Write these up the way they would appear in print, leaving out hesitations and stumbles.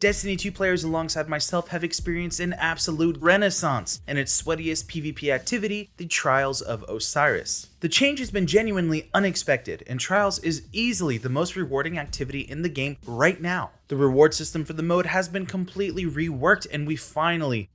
Destiny 2 players alongside myself have experienced an absolute renaissance in its sweatiest PvP activity, the Trials of Osiris. The change has been genuinely unexpected, and Trials is easily the most rewarding activity in the game right now. The reward system for the mode has been completely reworked, and we finally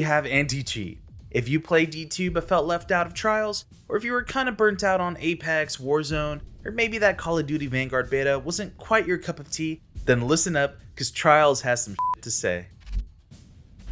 have anti-cheat. If you play D2 but felt left out of Trials, or if you were kinda burnt out on Apex, Warzone, or maybe that Call of Duty Vanguard beta wasn't quite your cup of tea, then listen up, cause Trials has some shit to say.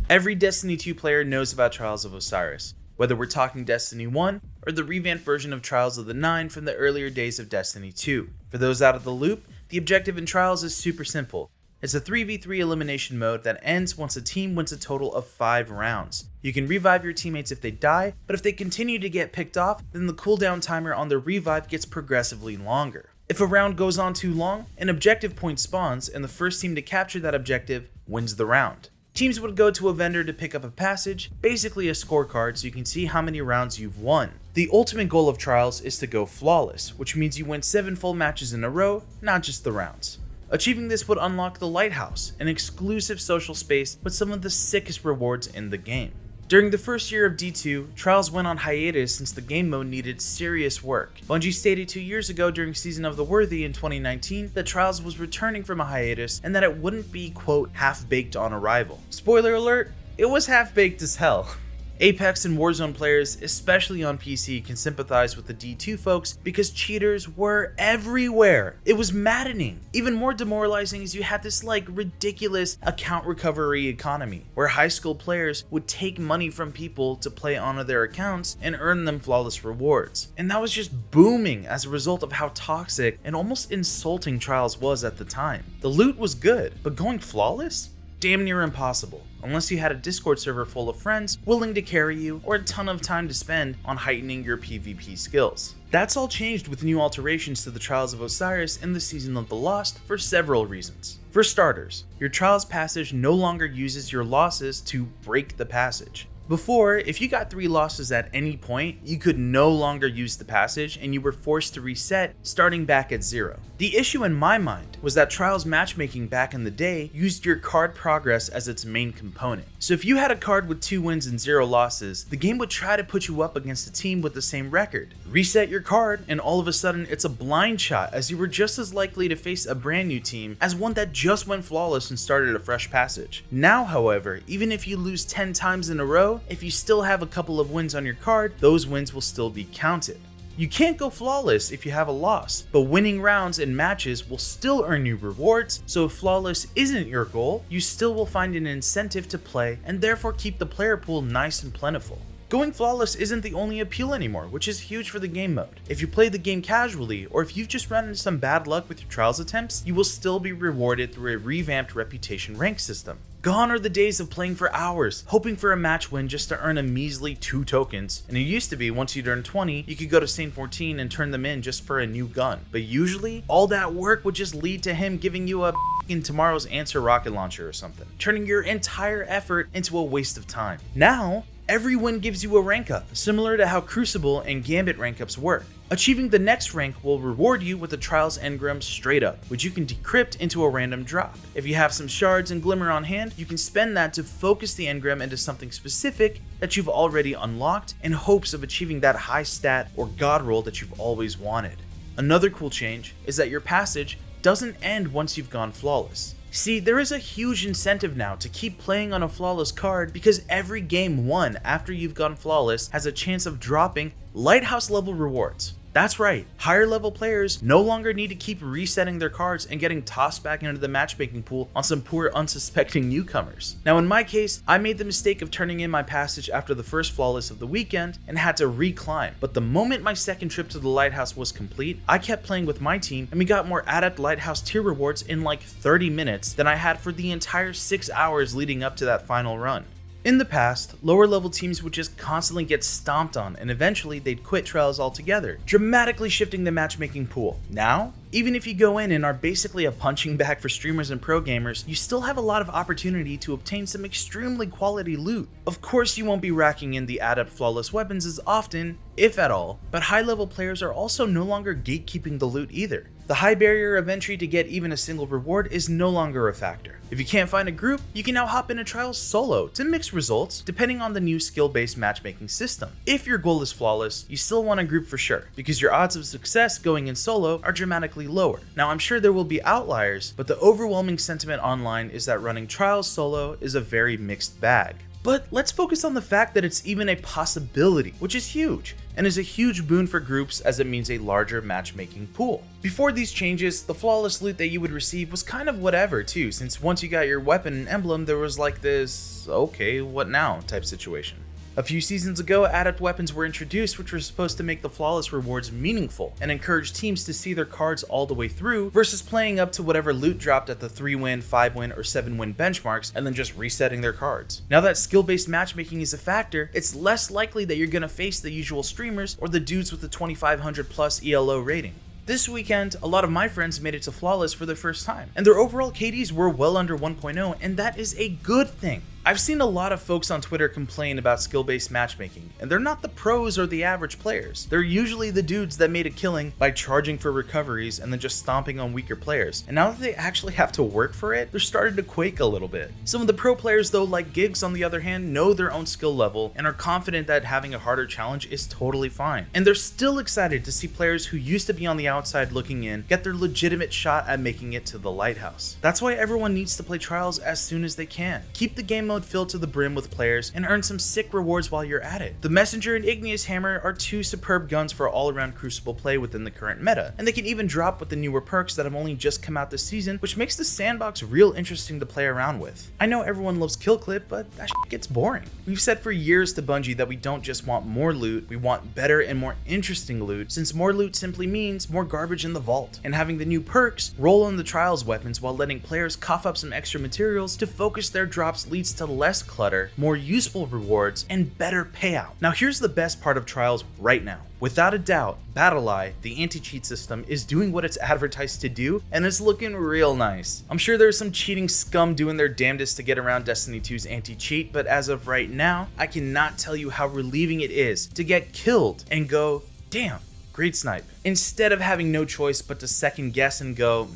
Every Destiny 2 player knows about Trials of Osiris, whether we're talking Destiny 1 or the revamped version of Trials of the Nine from the earlier days of Destiny 2. For those out of the loop, the objective in Trials is super simple. It's a 3v3 elimination mode that ends once a team wins a total of 5 rounds. You can revive your teammates if they die, but if they continue to get picked off, then the cooldown timer on the revive gets progressively longer. If a round goes on too long, an objective point spawns, and the first team to capture that objective wins the round. Teams would go to a vendor to pick up a passage, basically a scorecard so you can see how many rounds you've won. The ultimate goal of Trials is to go flawless, which means you win 7 full matches in a row, not just the rounds. Achieving this would unlock the Lighthouse, an exclusive social space with some of the sickest rewards in the game. During the first year of D2, Trials went on hiatus since the game mode needed serious work. Bungie stated 2 years ago during Season of the Worthy in 2019 that Trials was returning from a hiatus and that it wouldn't be, quote, half-baked on arrival. Spoiler alert, it was half-baked as hell. Apex and Warzone players, especially on PC, can sympathize with the D2 folks because cheaters were everywhere. It was maddening. Even more demoralizing is you had this ridiculous account recovery economy where high school players would take money from people to play onto their accounts and earn them flawless rewards. And that was just booming as a result of how toxic and almost insulting Trials was at the time. The loot was good, but going flawless? Damn near impossible, unless you had a Discord server full of friends willing to carry you or a ton of time to spend on heightening your PvP skills. That's all changed with new alterations to the Trials of Osiris in the Season of the Lost for several reasons. For starters, your Trials passage no longer uses your losses to break the passage. Before, if you got 3 losses at any point, you could no longer use the passage and you were forced to reset, starting back at 0. The issue in my mind was that Trials matchmaking back in the day used your card progress as its main component. So if you had a card with 2 wins and 0 losses, the game would try to put you up against a team with the same record. Reset your card and all of a sudden it's a blind shot, as you were just as likely to face a brand new team as one that just went flawless and started a fresh passage. Now, however, even if you lose 10 times in a row, if you still have a couple of wins on your card, those wins will still be counted. You can't go flawless if you have a loss, but winning rounds and matches will still earn you rewards, so if flawless isn't your goal, you still will find an incentive to play and therefore keep the player pool nice and plentiful. Going flawless isn't the only appeal anymore, which is huge for the game mode. If you play the game casually, or if you've just run into some bad luck with your Trials attempts, you will still be rewarded through a revamped reputation rank system. Gone are the days of playing for hours, hoping for a match win just to earn a measly 2 tokens. And it used to be once you'd earn 20, you could go to Saint 14 and turn them in just for a new gun. But usually, all that work would just lead to him giving you a in tomorrow's answer rocket launcher or something, turning your entire effort into a waste of time. Now, every win gives you a rank up, similar to how Crucible and Gambit rank ups work. Achieving the next rank will reward you with a Trials engram straight up, which you can decrypt into a random drop. If you have some shards and glimmer on hand, you can spend that to focus the engram into something specific that you've already unlocked in hopes of achieving that high stat or god roll that you've always wanted. Another cool change is that your passage doesn't end once you've gone flawless. See, there is a huge incentive now to keep playing on a flawless card because every game won after you've gone flawless has a chance of dropping Lighthouse level rewards. That's right, higher level players no longer need to keep resetting their cards and getting tossed back into the matchmaking pool on some poor unsuspecting newcomers. Now in my case, I made the mistake of turning in my passage after the first flawless of the weekend and had to reclimb, but the moment my second trip to the Lighthouse was complete, I kept playing with my team and we got more adept Lighthouse tier rewards in 30 minutes than I had for the entire 6 hours leading up to that final run. In the past, lower level teams would just constantly get stomped on and eventually they'd quit Trials altogether, dramatically shifting the matchmaking pool. Now, even if you go in and are basically a punching bag for streamers and pro gamers, you still have a lot of opportunity to obtain some extremely quality loot. Of course you won't be racking in the adept flawless weapons as often, if at all, but high level players are also no longer gatekeeping the loot either. The high barrier of entry to get even a single reward is no longer a factor. If you can't find a group, you can now hop into trials solo to mix results depending on the new skill-based matchmaking system. If your goal is flawless, you still want a group for sure, because your odds of success going in solo are dramatically lower. Now I'm sure there will be outliers, but the overwhelming sentiment online is that running trials solo is a very mixed bag. But let's focus on the fact that it's even a possibility, which is huge, and is a huge boon for groups as it means a larger matchmaking pool. Before these changes, the flawless loot that you would receive was kind of whatever too, since once you got your weapon and emblem, there was like this, okay, what now type situation. A few seasons ago, adept weapons were introduced, which were supposed to make the flawless rewards meaningful and encourage teams to see their cards all the way through versus playing up to whatever loot dropped at the 3-win, 5-win, or 7-win benchmarks and then just resetting their cards. Now that skill-based matchmaking is a factor, it's less likely that you're going to face the usual streamers or the dudes with the 2500 plus ELO rating. This weekend, a lot of my friends made it to Flawless for the first time, and their overall KDs were well under 1.0, and that is a good thing. I've seen a lot of folks on Twitter complain about skill-based matchmaking, and they're not the pros or the average players. They're usually the dudes that made a killing by charging for recoveries and then just stomping on weaker players. And now that they actually have to work for it, they're starting to quake a little bit. Some of the pro players though, like Giggs on the other hand, know their own skill level and are confident that having a harder challenge is totally fine. And they're still excited to see players who used to be on the outside looking in get their legitimate shot at making it to the Lighthouse. That's why everyone needs to play Trials as soon as they can. Keep the game mode filled to the brim with players and earn some sick rewards while you're at it. The Messenger and Igneous Hammer are two superb guns for all-around Crucible play within the current meta, and they can even drop with the newer perks that have only just come out this season, which makes the sandbox real interesting to play around with. I know everyone loves kill clip, but that shit gets boring. We've said for years to Bungie that we don't just want more loot, we want better and more interesting loot, since more loot simply means more garbage in the vault. And having the new perks roll on the Trials weapons while letting players cough up some extra materials to focus their drops leads to less clutter, more useful rewards, and better payout. Now here's the best part of Trials right now. Without a doubt, BattleEye, the anti-cheat system, is doing what it's advertised to do, and it's looking real nice. I'm sure there's some cheating scum doing their damnedest to get around Destiny 2's anti-cheat, but as of right now, I cannot tell you how relieving it is to get killed and go, damn, great snipe, instead of having no choice but to second guess and go,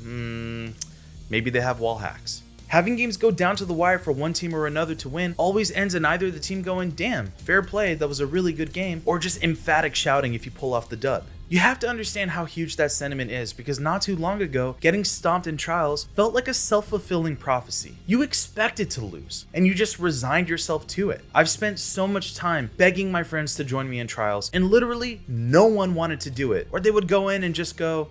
maybe they have wall hacks. Having games go down to the wire for one team or another to win always ends in either the team going, damn, fair play, that was a really good game, or just emphatic shouting if you pull off the dub. You have to understand how huge that sentiment is, because not too long ago, getting stomped in Trials felt like a self-fulfilling prophecy. You expected to lose, and you just resigned yourself to it. I've spent so much time begging my friends to join me in Trials, and literally no one wanted to do it, or they would go in and just go,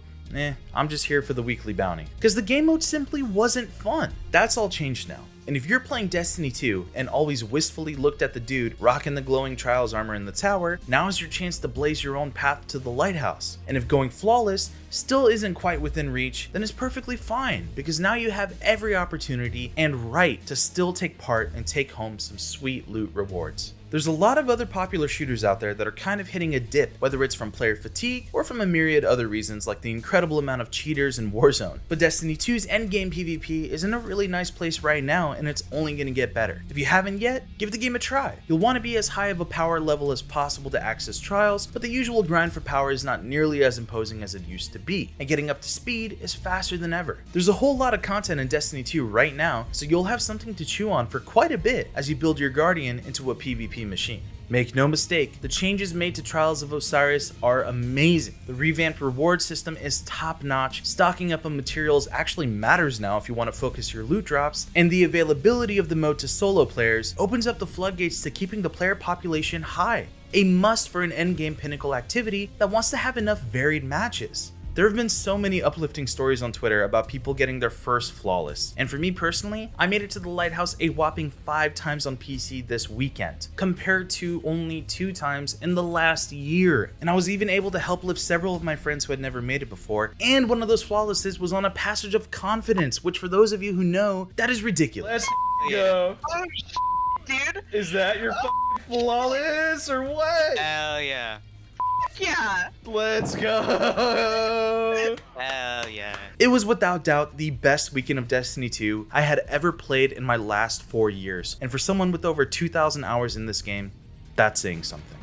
I'm just here for the weekly bounty. Because the game mode simply wasn't fun. That's all changed now. And if you're playing Destiny 2 and always wistfully looked at the dude rocking the glowing Trials armor in the tower, now is your chance to blaze your own path to the Lighthouse. And if going flawless still isn't quite within reach, then it's perfectly fine, because now you have every opportunity and right to still take part and take home some sweet loot rewards. There's a lot of other popular shooters out there that are kind of hitting a dip, whether it's from player fatigue or from a myriad other reasons like the incredible amount of cheaters in Warzone. But Destiny 2's endgame PvP is in a really nice place right now, and it's only going to get better. If you haven't yet, give the game a try. You'll want to be as high of a power level as possible to access Trials, but the usual grind for power is not nearly as imposing as it used to be, and getting up to speed is faster than ever. There's a whole lot of content in Destiny 2 right now, so you'll have something to chew on for quite a bit as you build your Guardian into a PvP machine. Make no mistake, the changes made to Trials of Osiris are amazing. The revamped reward system is top notch, stocking up on materials actually matters now if you want to focus your loot drops, and the availability of the mode to solo players opens up the floodgates to keeping the player population high. A must for an endgame pinnacle activity that wants to have enough varied matches. There have been so many uplifting stories on Twitter about people getting their first flawless, and for me personally, I made it to the Lighthouse a whopping 5 times on PC this weekend, compared to only 2 times in the last year, and I was even able to help lift several of my friends who had never made it before, and one of those flawlesses was on a passage of confidence, which for those of you who know, that is ridiculous. Let's go. Oh, dude. Is that your flawless or what? Hell yeah. Yeah. Let's go. Hell yeah. It was without doubt the best weekend of Destiny 2 I had ever played in my last 4 years, and for someone with over 2,000 hours in this game, that's saying something.